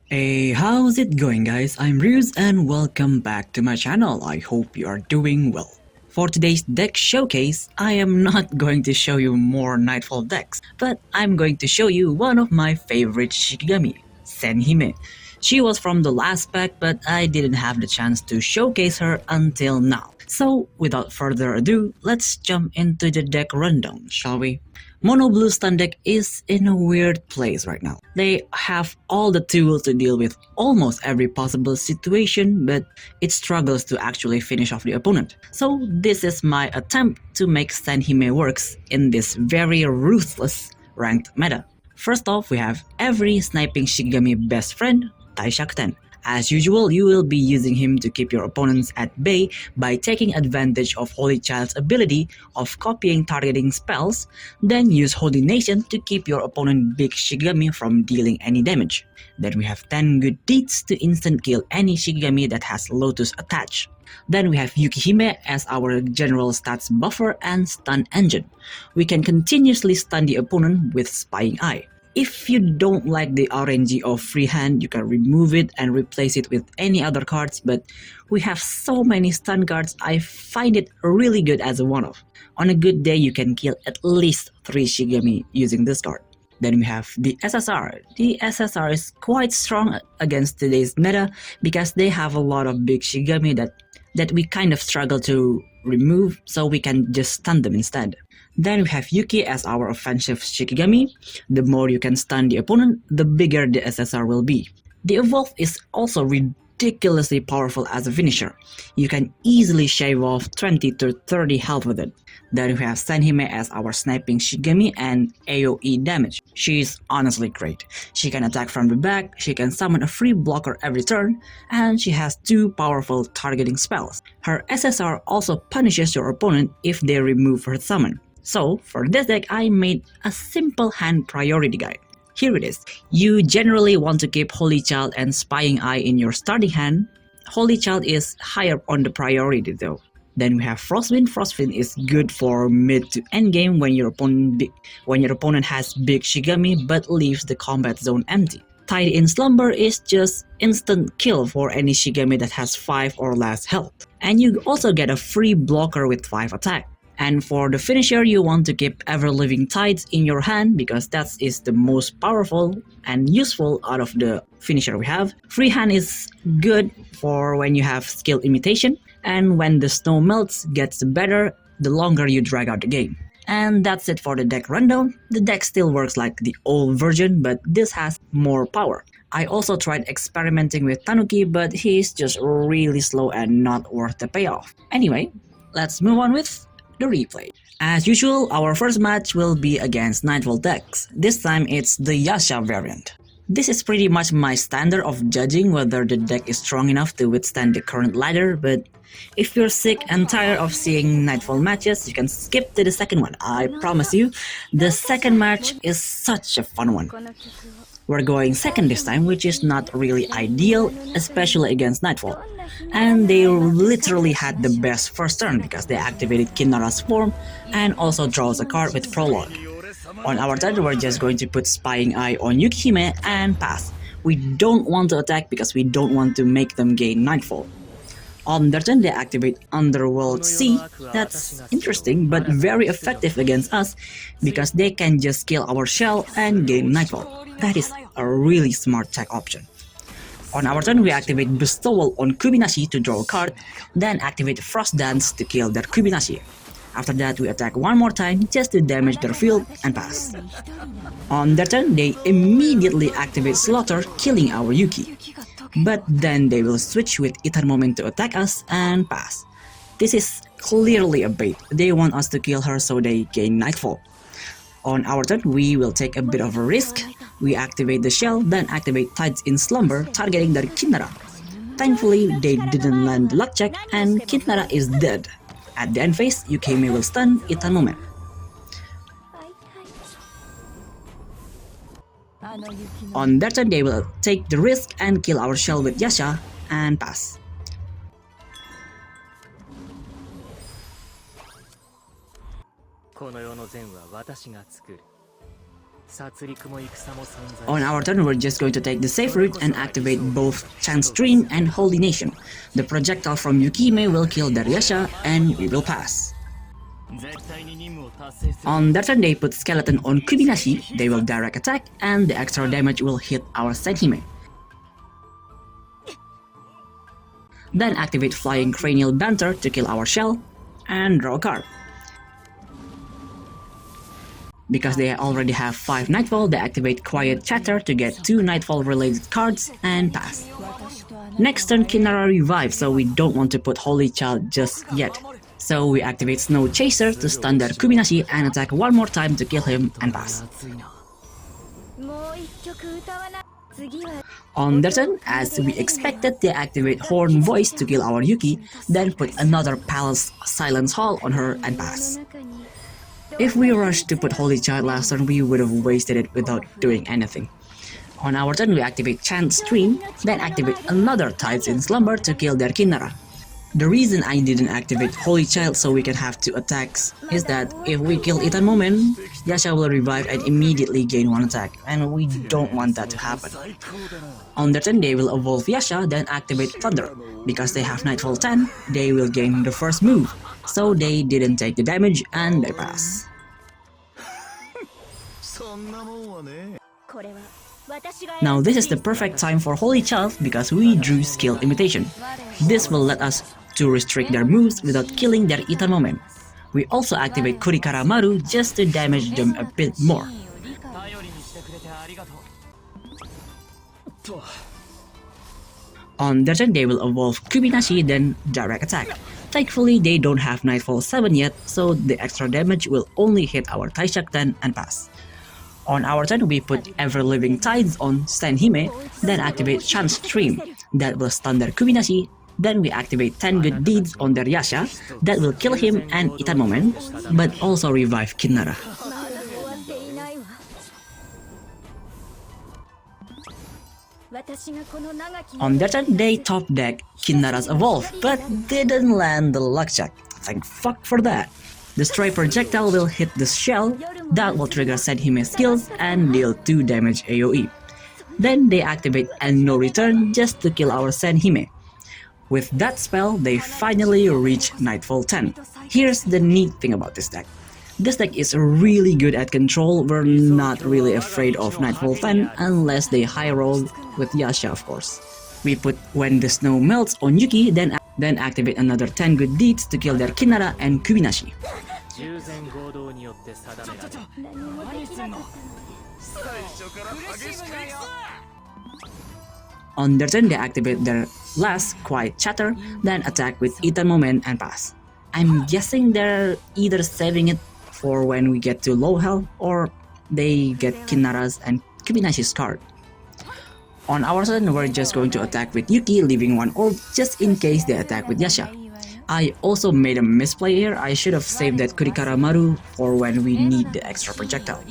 Hey, how's it going guys? I'm Ruse and welcome back to my channel. I hope you are doing well. For today's deck showcase, I am not going to show you more Nightfall decks, but I'm going to show you one of my favorite Shikigami, Senhime. She was from the last pack, but I didn't have the chance to showcase her until now. So without further ado, let's jump into the deck rundown, shall we? Mono Blue Stun deck is in a weird place right now. They have all the tools to deal with almost every possible situation, but it struggles to actually finish off the opponent. So this is my attempt to make Senhime works in this very ruthless ranked meta. First off, we have every sniping Shikigami best friend, Taishakuten. As usual, you will be using him to keep your opponents at bay by taking advantage of Holy Child's ability of copying targeting spells, then use Holy Nation to keep your opponent big Shikigami from dealing any damage. Then we have 10 good deeds to instant kill any Shikigami that has Lotus attached. Then we have Yukihime as our general stats buffer and stun engine. We can continuously stun the opponent with Spying Eye. If you don't like the RNG of free hand, you can remove it and replace it with any other cards, but we have so many stun cards, I find it really good as a one-off. On a good day, you can kill at least 3 Shikigami using this card. Then we have the SSR. The SSR is quite strong against today's meta because they have a lot of big Shikigami that we kind of struggle to remove, so we can just stun them instead. Then we have Yuki as our offensive Shikigami. The more you can stun the opponent, the bigger the SSR will be. The Evolve is also ridiculously powerful as a finisher. You can easily shave off 20 to 30 health with it. Then we have Senhime as our sniping Shikigami and AoE damage. She's honestly great. She can attack from the back, she can summon a free blocker every turn, and she has 2 powerful targeting spells. Her SSR also punishes your opponent if they remove her summon. So, for this deck, I made a simple hand priority guide. Here it is. You generally want to keep Holy Child and Spying Eye in your starting hand. Holy Child is higher on the priority though. Then we have Frostwind. Frostwind is good for mid to end game when your opponent has big Shikigami but leaves the combat zone empty. Tied in Slumber is just instant kill for any Shikigami that has 5 or less health. And you also get a free blocker with 5 attack. And for the finisher, you want to keep Ever-Living Tides in your hand because that is the most powerful and useful out of the finisher we have. Free hand is good for when you have skill imitation, and when the snow melts gets better the longer you drag out the game. And that's it for the deck rundown. The deck still works like the old version, but this has more power. I also tried experimenting with Tanuki, but he's just really slow and not worth the payoff. Anyway, let's move on with the replay. As usual, our first match will be against Nightfall decks. This time it's the Yasha variant. This is pretty much my standard of judging whether the deck is strong enough to withstand the current ladder, but if you're sick and tired of seeing Nightfall matches, you can skip to the second one. I promise you, the second match is such a fun one. We're going second this time, which is not really ideal, especially against Nightfall. And they literally had the best first turn because they activated Kinnara's form and also draws a card with Prologue. On our turn, we're just going to put Spying Eye on Yukihime and pass. We don't want to attack because we don't want to make them gain Nightfall. On their turn, they activate Underworld Sea. That's interesting but very effective against us because they can just kill our shell and gain Nightfall. That is a really smart tech option. On our turn, we activate Bestowal on Kubinashi to draw a card, then activate Frost Dance to kill their Kubinashi. After that, we attack one more time just to damage their field and pass. On their turn, they immediately activate Slaughter, killing our Yuki. But then they will switch with Ether Moment to attack us and pass. This is clearly a bait. They want us to kill her so they gain Nightfall. On our turn, we will take a bit of a risk. We activate the shell, then activate Tides in Slumber, targeting their Kinnara. Thankfully, they didn't land luck check and Kinnara is dead. At the end phase, Yukihime will stun Ethan Moment. On their turn, they will take the risk and kill our shell with Yasha and pass. この世の善は私が作る。On our turn, we're just going to take the safe route and activate both Chance Stream and Holy Nation. The projectile from Yukihime will kill their Yasha and we will pass. On their turn, they put Skeleton on Kubinashi, they will direct attack and the extra damage will hit our Senhime. Then activate Flying Cranial Banter to kill our Shell and draw a card. Because they already have 5 Nightfall, they activate Quiet Chatter to get 2 Nightfall related cards and pass. Next turn, Kinara revives, so we don't want to put Holy Child just yet. So we activate Snow Chaser to stun their Kubinashi and attack one more time to kill him and pass. On their turn, as we expected, they activate Horn Voice to kill our Yuki, then put another Palace Silence Hall on her and pass. If we rushed to put Holy Child last turn, we would have wasted it without doing anything. On our turn, we activate Chant Stream, then activate another Tides in Slumber to kill their Kinara. The reason I didn't activate Holy Child so we can have 2 attacks is that if we kill Ethan Moment, Yasha will revive and immediately gain 1 attack, and we don't want that to happen. On their turn, they will evolve Yasha, then activate Thunder. Because they have Nightfall 10, they will gain the first move, so they didn't take the damage and they pass. Now this is the perfect time for Holy Child because we drew Skill Imitation. This will let us to restrict their moves without killing their Ethan Moment. We also activate Kurikara Maru just to damage them a bit more. On their turn, they will evolve Kubinashi, then direct attack. Thankfully, they don't have Nightfall 7 yet, so the extra damage will only hit our Taishak 10 and pass. On our turn, we put Ever-Living Tides on Senhime, then activate Chance Stream, that will stun their Kubinashi. Then we activate 10 Good Deeds on their Yasha, that will kill him and Ethan Moment, but also revive Kinara. On their turn, they top deck Kinara's Evolve, but didn't land the luck check. Thank fuck for that. Destroy Projectile will hit the shell, that will trigger Senhime's skills and deal 2 damage AoE. Then they activate End No Return just to kill our Senhime. With that spell, they finally reach Nightfall 10. Here's the neat thing about this deck. This deck is really good at control. We're not really afraid of Nightfall 10 unless they high roll with Yasha, of course. We put When the Snow Melts on Yuki, then activate another 10 Good Deeds to kill their Kinara and Kubinashi. On their turn, they activate their last Quiet Chatter, then attack with Ethan Moment and pass. I'm guessing they're either saving it for when we get to low health, or they get Kinara's and Kubinashi's card. On our turn, we're just going to attack with Yuki, leaving 1 orb just in case they attack with Yasha. I also made a misplay here. I should have saved that Kurikara Maru for when we need the extra projectile.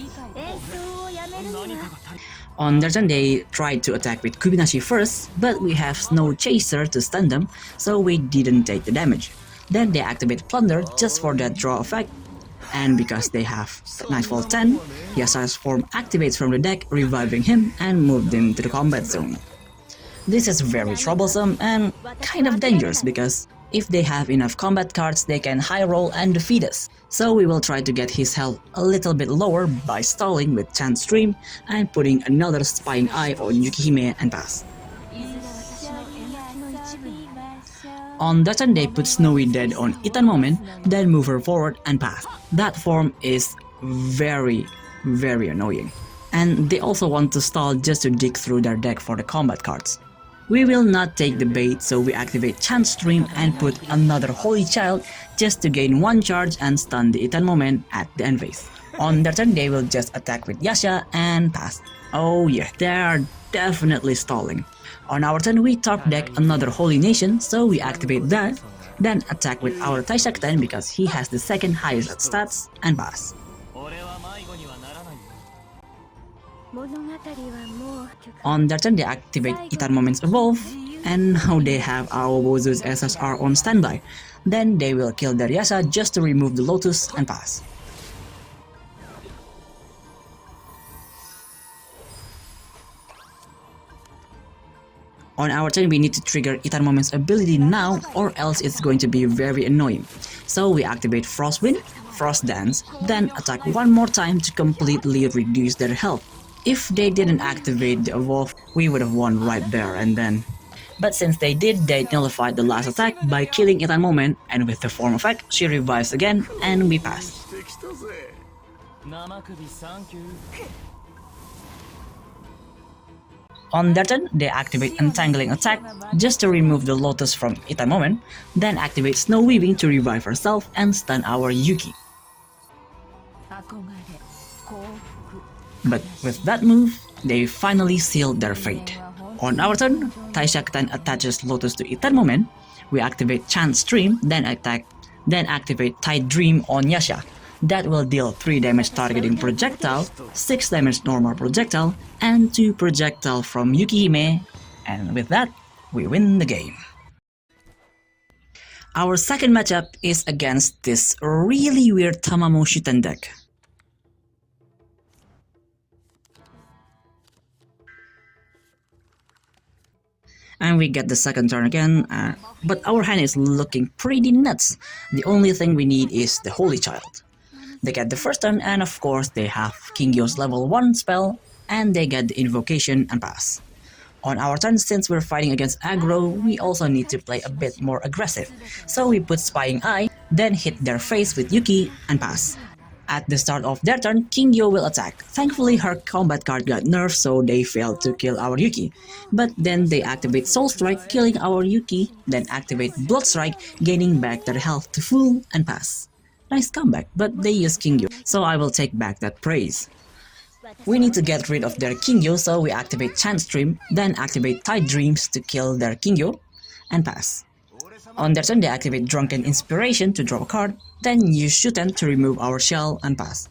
On their turn, they tried to attack with Kubinashi first, but we have Snow Chaser to stun them, so we didn't take the damage. Then they activate Plunder just for that draw effect, and because they have Nightfall 10, Yasha's form activates from the deck, reviving him and moved him to the combat zone. This is very troublesome and kind of dangerous because if they have enough combat cards, they can high roll and defeat us. So we will try to get his health a little bit lower by stalling with Chant Stream and putting another Spying Eye on Yukihime and pass. On that turn, they put Snowy Dead on Ethan Moment, then move her forward and pass. That form is very annoying. And they also want to stall just to dig through their deck for the combat cards. We will not take the bait, so we activate Chant Stream and put another Holy Child just to gain 1 charge and stun the Ethan Moment at the end phase. On their turn, they will just attack with Yasha and pass. Oh yeah, they are definitely stalling. On our turn, we top deck another Holy Nation, so we activate that, then attack with our Taishak 10 because he has the second highest at stats and pass. On their turn, they activate Ethan Moment's Evolve, and now they have our Wozu's SSR on standby. Then they will kill their Yasha just to remove the Lotus and pass. On our turn, we need to trigger Itamomo's ability now or else it's going to be very annoying. So we activate Frost Wind, Frost Dance, then attack one more time to completely reduce their health. If they didn't activate the evolve, we would have won right there and then. But since they did, they nullified the last attack by killing Itamomo, and with the form effect, she revives again and we pass. On their turn, they activate Entangling Attack just to remove the Lotus from Itamomo, then activate Snow Weaving to revive herself and stun our Yuki. But with that move, they finally sealed their fate. On our turn, Taishaktan attaches Lotus to Itamomo, we activate Chant Stream, then activate Tide Dream on Yasha. That will deal 3 damage targeting projectile, 6 damage normal projectile, and 2 projectile from Yukihime, and with that, we win the game. Our second matchup is against this really weird Tamamo Shuten deck. And we get the second turn again, but our hand is looking pretty nuts. The only thing we need is the Holy Child. They get the first turn, and of course they have Kingyo's level 1 spell, and they get the invocation and pass. On our turn, since we're fighting against aggro, we also need to play a bit more aggressive. So we put Spying Eye, then hit their face with Yuki and pass. At the start of their turn, Kingyo will attack. Thankfully her combat card got nerfed so they failed to kill our Yuki. But then they activate Soul Strike, killing our Yuki, then activate Blood Strike, gaining back their health to full and pass. Nice comeback, but they use Kingyo, so I will take back that praise. We need to get rid of their Kingyo, so we activate Chant Stream, then activate Tide Dreams to kill their Kingyo, and pass. On their turn, they activate Drunken Inspiration to draw a card, then use Shuten to remove our shell and pass.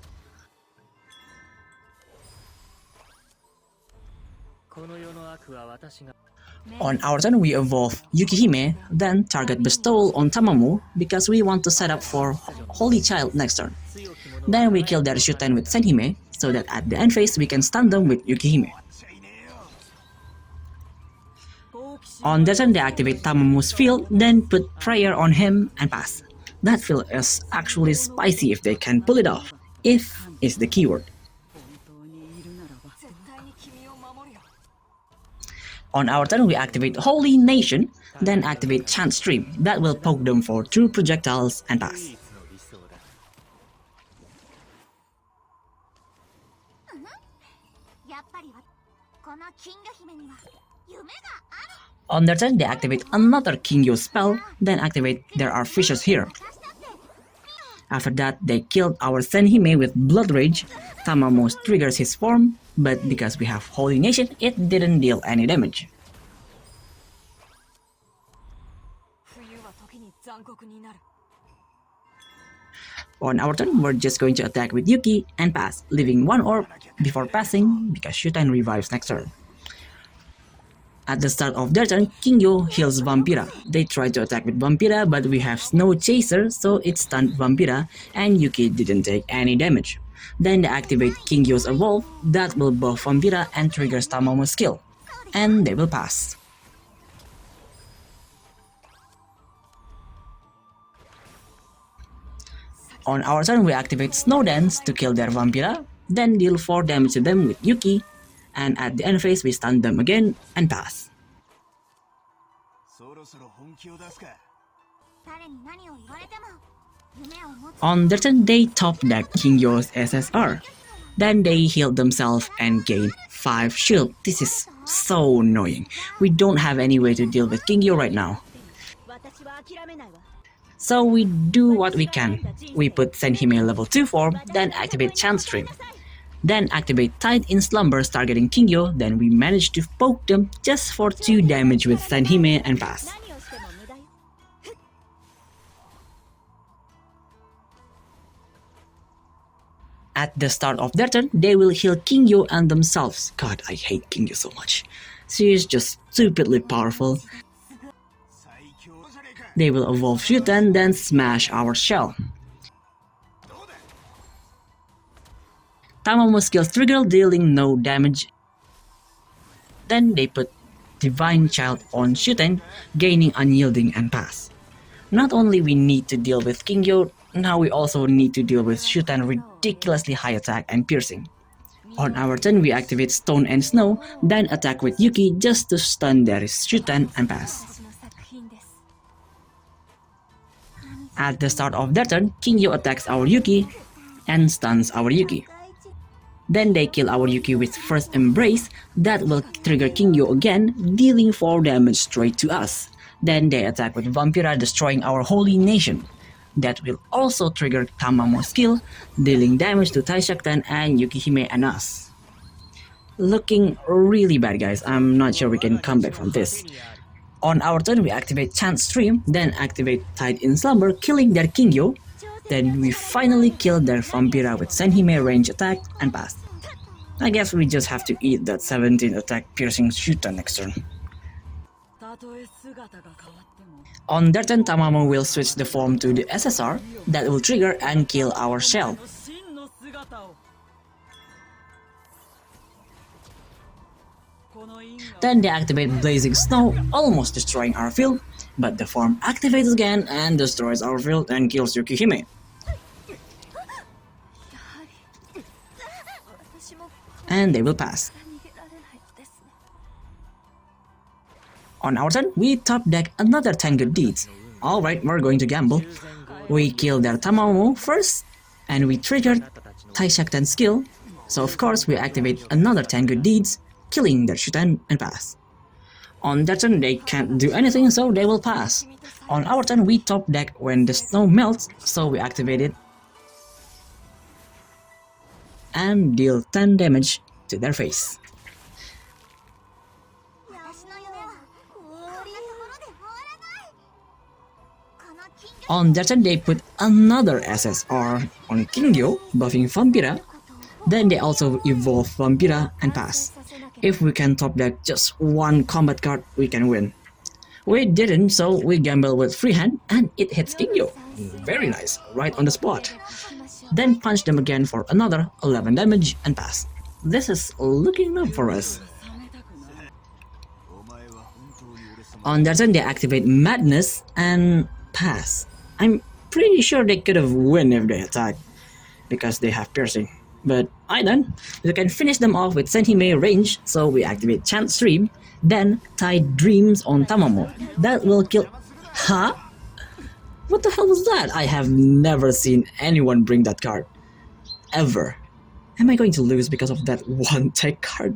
On our turn, we evolve Yukihime, then target Bestowal on Tamamo because we want to set up for Holy Child next turn. Then we kill their Shuten with Senhime, so that at the end phase we can stun them with Yukihime. On their turn, they activate Tamamo's field, then put Prayer on him and pass. That field is actually spicy if they can pull it off. If is the keyword. On our turn, we activate Holy Nation, then activate Chant Stream. That will poke them for 2 projectiles and pass. On their turn, they activate another Kingyo spell, then activate There Are Fishes Here. After that, they killed our Senhime with Blood Rage. Tamamo triggers his form, but because we have Holy Nation, it didn't deal any damage. On our turn, we're just going to attack with Yuki and pass, leaving 1 orb before passing because Shuten revives next turn. At the start of their turn, Kingyo heals Vampira. They tried to attack with Vampira, but we have Snow Chaser, so it stunned Vampira, and Yuki didn't take any damage. Then they activate Kingyo's Evolve, that will buff Vampira and triggers Tamamo's skill, and they will pass. On our turn, we activate Snow Dance to kill their Vampira, then deal 4 damage to them with Yuki, and at the end phase we stun them again and pass. On their turn, they top deck Kingyo's SSR. Then they heal themselves and gain 5 shield. This is so annoying. We don't have any way to deal with Kingyo right now. So we do what we can. We put Senhime level 2 form, then activate Chant Stream. Then activate Tide in Slumbers targeting Kingyo, then we manage to poke them just for 2 damage with Senhime and pass. At the start of their turn, they will heal Kingyo and themselves. God, I hate Kingyo so much. She is just stupidly powerful. They will evolve Shuten, then smash our shell. Tamamo skills trigger, dealing no damage. Then they put Divine Child on Shuten, gaining Unyielding and Pass. Not only we need to deal with Kingyo, now we also need to deal with Shuten ridiculously high attack and piercing. On our turn, we activate Stone and Snow, then attack with Yuki just to stun their Shuten and Pass. At the start of their turn, Kingyo attacks our Yuki and stuns our Yuki. Then they kill our Yuki with First Embrace, that will trigger Kingyo again, dealing 4 damage straight to us. Then they attack with Vampira, destroying our Holy Nation. That will also trigger Tamamo skill, dealing damage to Taishakten and Yukihime and us. Looking really bad, guys. I'm not sure we can come back from this. On our turn, we activate Chant Stream, then activate Tide in Slumber, killing their Kingyo. Then we finally kill their Vampira with Senhime range attack and pass. I guess we just have to eat that 17 attack piercing Shuten next turn. On their turn, Tamamo will switch the form to the SSR, that will trigger and kill our shell. Then they activate Blazing Snow, almost destroying our field, but the form activates again and destroys our field and kills Yukihime. And they will pass. On our turn, we top deck another 10 good deeds. Alright, we're going to gamble. We kill their Tamamo first, and we trigger Taishakten's skill, so of course we activate another 10 good deeds, killing their Shuten and pass. On their turn, they can't do anything, so they will pass. On our turn, we top deck when the snow melts, so we activate it and deal 10 damage to their face. On their turn, they put another SSR on Kingyo, buffing Vampira. Then they also evolve Vampira and pass. If we can top deck just one combat card, we can win. We didn't, so we gamble with freehand and it hits Kingyo. Very nice, right on the spot. Then punch them again for another 11 damage and pass. This is looking up for us. On their turn, they activate Madness and pass. I'm pretty sure they could have won if they attack, because they have piercing. But I done. We can finish them off with Senhime range, so we activate Chant Stream, then Tide Dreams on Tamamo. That will kill... Huh? What the hell was that? I have never seen anyone bring that card. Ever. Am I going to lose because of that one tech card?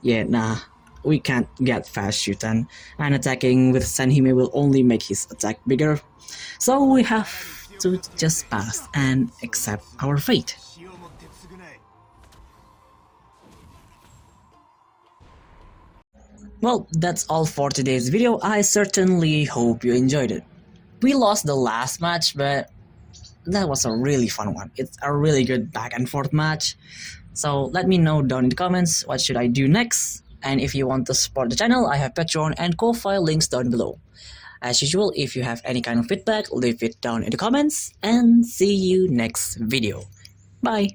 Yeah, nah. We can't get fast Shuten, and attacking with Senhime will only make his attack bigger. So we have to just pass and accept our fate. Well, that's all for today's video. I certainly hope you enjoyed it. We lost the last match, but that was a really fun one. It's a really good back and forth match. So let me know down in the comments what should I do next. And if you want to support the channel, I have Patreon and Ko-Fi links down below. As usual, if you have any kind of feedback, leave it down in the comments, and see you next video. Bye!